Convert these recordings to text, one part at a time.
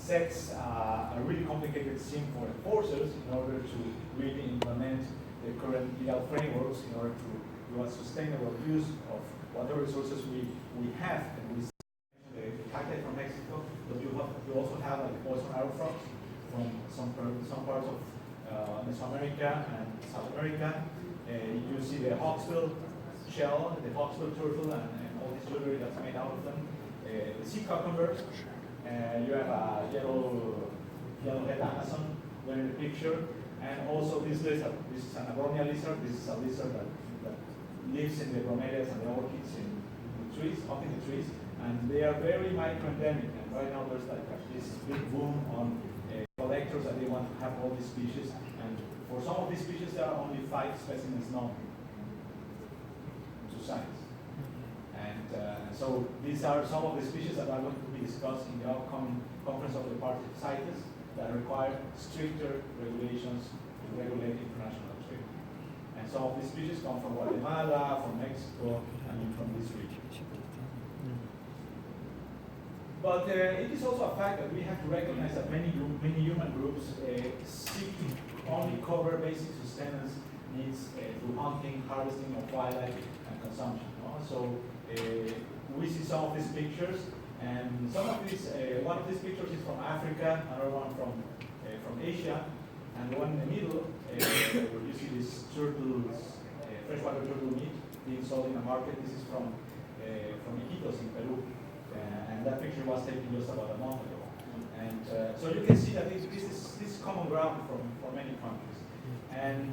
sets a really complicated scene for enforcers in order to really implement the current legal frameworks in order to do a sustainable use of whatever resources we have. And we the cacti from Mexico, but you also have like poison arrow frogs from some parts of Mesoamerica and South America. You see the hawksbill shell, the hawksbill turtle, and all this jewelry that's made out of them. The sea cucumbers. You have a yellowhead Amazon there in the picture, and also this lizard. This is an abronia lizard. This is a lizard that lives in the bromeliads and the orchids in the trees, up in the trees, and they are very microendemic. And right now there's like this big boom on collectors that they want to have all these species. And for some of these species, there are only 5 specimens known to science. And so these are some of the species that are going to be discussed in the upcoming conference of the parties CITES that require stricter regulations to regulate international trade. And some of these species come from Guatemala, from Mexico, and from this region. But it is also a fact that we have to recognize that many human groups seek to only cover basic sustenance needs through hunting, harvesting of wildlife, and consumption. So we see some of these pictures, and some of these, one of these pictures is from Africa, another one from Asia, and the one in the middle, where you see this turtles, freshwater turtle meat being sold in a market. This is from Iquitos in Peru, and that picture was taken just about a month ago. And so you can see that this is common ground for many countries. And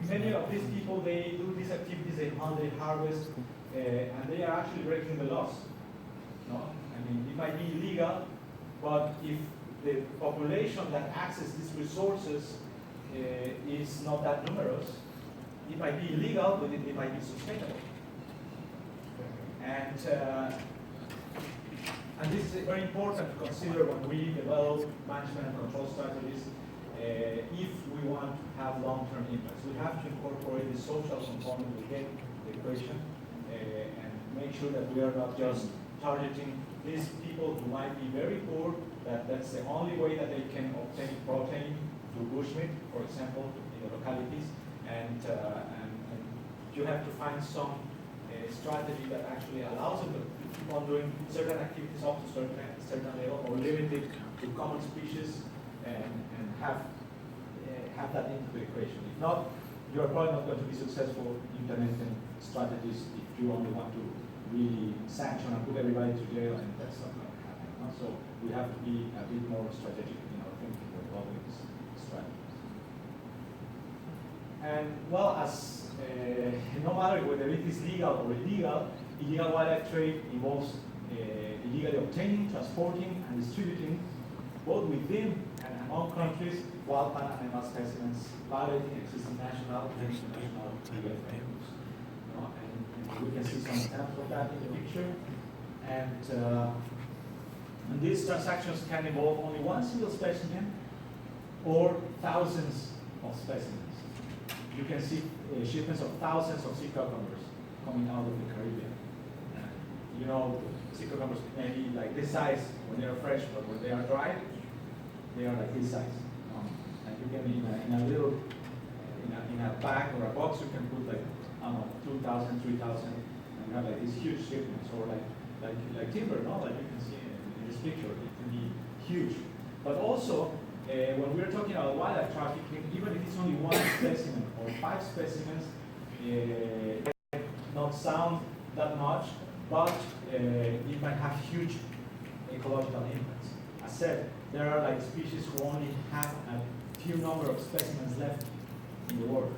many of these people, they do these activities, they hunt, they harvest, and they are actually breaking the laws. No? I mean, it might be illegal, but if the population that access these resources is not that numerous, it might be illegal, but it might be sustainable. And this is very important to consider when we develop management and control strategies. If we want to have long-term impacts, we have to incorporate the social component within the equation and make sure that we are not just targeting these people who might be very poor, that's the only way that they can obtain protein through bushmeat, for example, in the localities, and you have to find some strategy that actually allows them to keep on doing certain activities up to certain level, or limited to common species, and have that into the equation. If not, you are probably not going to be successful implementing strategies if you only want to really sanction and put everybody to jail, and that's not going to happen. So we have to be a bit more strategic in our thinking when developing these strategies. And well, as no matter whether it is legal or illegal wildlife trade involves illegally obtaining, transporting, and distributing, both within and among countries, wild Panama specimens violating existing national and international legal frameworks. And we can see some examples of that in the picture. And these transactions can involve only one single specimen or thousands of specimens. You can see shipments of thousands of sea cucumbers coming out of the Caribbean. You know, sea cucumbers may be like this size when they are fresh, but when they are dry, they are like this size. And you can, in a little, in a bag or a box, you can put like, I don't know, 2,000, 3,000, and you have like these huge shipments, or like timber, no? Like you can see in this picture, it can be huge. But also, when we're talking about wildlife trafficking, even if it's only one specimen or 5 specimens, it might not sound that much, but it might have huge ecological impacts. As said, there are like species who only have a few number of specimens left in the world.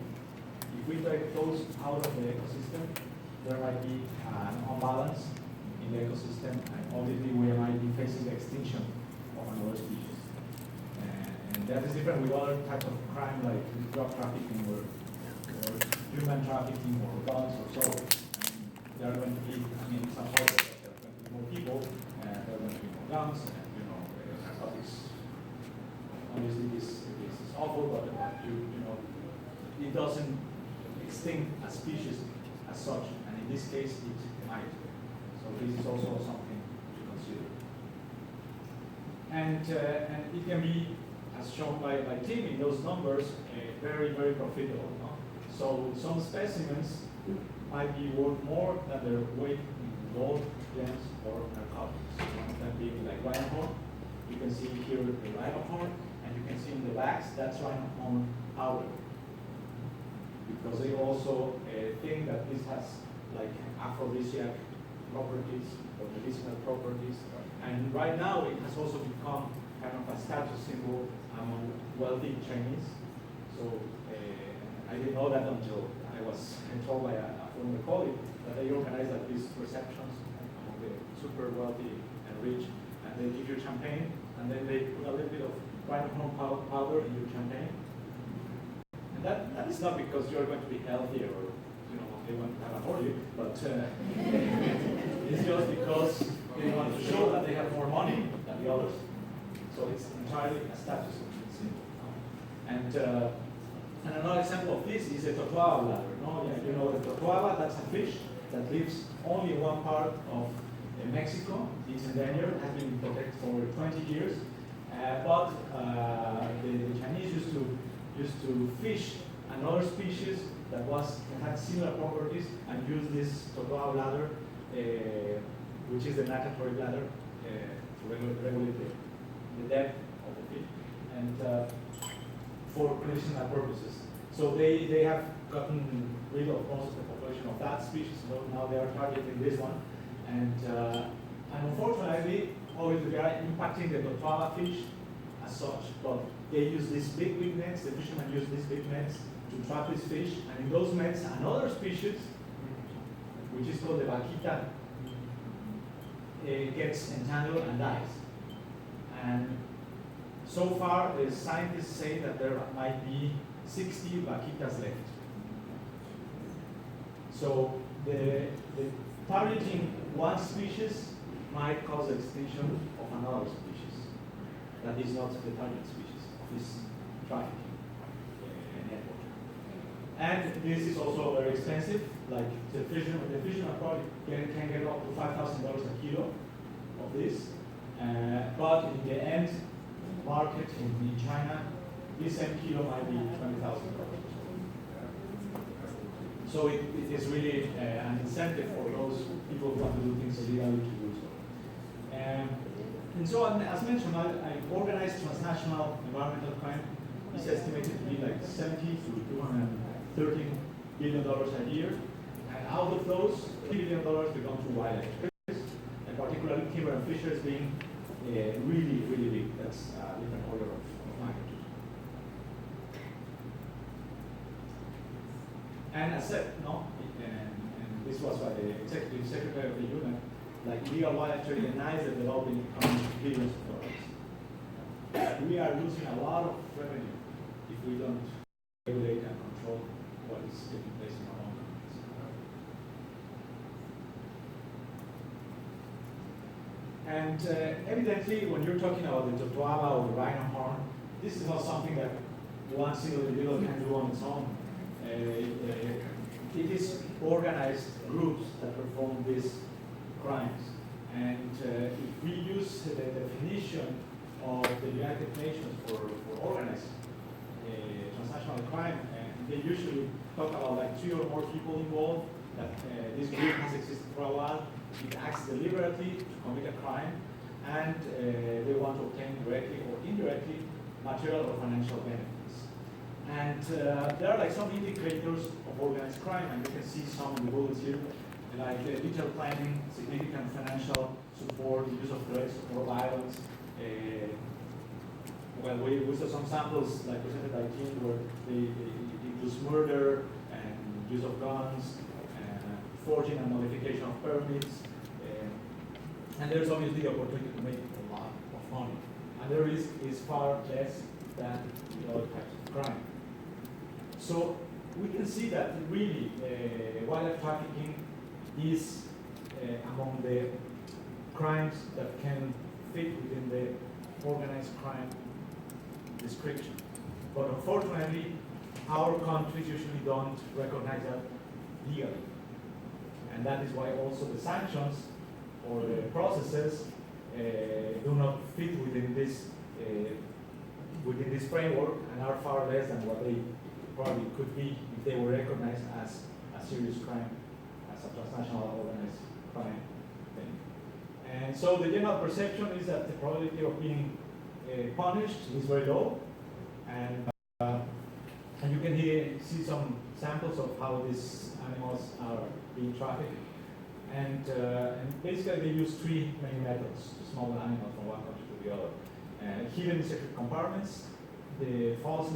If we take those out of the ecosystem, there might be an imbalance in the ecosystem, and obviously we might be facing the extinction of another species. And that is different with other types of crime like drug trafficking or human trafficking or guns or so. There are going to be, I mean, some places there are going to be more people, and there are going to be more guns, and narcotics. Obviously, this is awful, but it doesn't extinct a species as such, and in this case, it might. So this is also something to consider. and it can be, as shown by Tim in those numbers, very, very profitable. No? So some specimens might be worth more than their weight in gold, gems, or narcotics. One of them being like rhino. You can see here the rhino horn, and you can see in the backs that's rhino horn powder. Because they also think that this has like aphrodisiac properties or medicinal properties. And right now it has also become kind of a status symbol among wealthy Chinese. So I didn't know that until I was told by a former colleague that they organize like these receptions among the super wealthy and rich, and they give you champagne, and then they put a little bit of rhino horn powder in your champagne. And that is not because you're going to be healthier or they want to have a orgy, but it's just because they want to show that they have more money than the others. So it's entirely a status symbol. And another example of this is a totoaba bladder. No? Yeah, you know the totoaba, that's a fish that lives only in one part of Mexico. It's endangered, has been protected for 20 years. But the Chinese used to fish another species that had similar properties and use this totoaba bladder, which is the natatory bladder, to regulate the depth of the fish, and for medicinal purposes. So they have gotten rid of most of the population of that species, so now they are targeting this one. And unfortunately, obviously they are impacting the totoaba fish as such, but they use these big nets, the fishermen use these big nets to trap this fish, and in those nets another species, which is called the vaquita, gets entangled and dies. And so far, the scientists say that there might be 60 vaquitas left. So the targeting one species might cause extinction of another species that is not the target species of this trafficking network. And this is also very expensive. Like the fisherman probably can get up to $5,000 a kilo of this. But in the end market in China, this same kilo might be $20,000. So it is really an incentive for those people who want to do things illegally to do so. And so, as mentioned, organized transnational environmental crime is estimated to be like $70 to $213 billion a year. And out of those, $3 billion belong to wildlife, and particularly timber and fisheries being really, really big. That's a different order of magnitude. And as said, and this was by the executive secretary of the UN, like illegal wildlife trade denies the developing economy billions of dollars. We are losing a lot of revenue if we don't regulate and control what is taking place in our own countries. And evidently, when you're talking about the totoaba or the rhino horn, this is not something that one single individual can do on its own. It is organized groups that perform these crimes. And if we use the definition of the United Nations for organized transnational crime, they usually talk about like 3 or more people involved, that this group has existed for a while, it acts deliberately to commit a crime, and they want to obtain directly or indirectly material or financial benefits. And there are like some indicators of organized crime, and you can see some in the bullets here, like detailed planning, significant financial support, the use of threats or violence. Well, we saw some samples like presented by Tim where they use murder and use of guns, forging and modification of permits, and there's obviously the opportunity to make a lot of money. And the risk is far less than the other types of crime. So we can see that really wildlife trafficking is among the crimes that can fit within the organized crime description. But unfortunately, our countries usually don't recognize that legally. And that is why also the sanctions or the processes do not fit within this within this framework and are far less than what they probably could be if they were recognized as a serious crime, as a transnational organized crime thing. And so the general perception is that the probability of being punished is very low, and you can here see some samples of how these animals are being trafficked. And basically they use three main methods to smuggle animals from one country to the other. Hidden in secret compartments, the false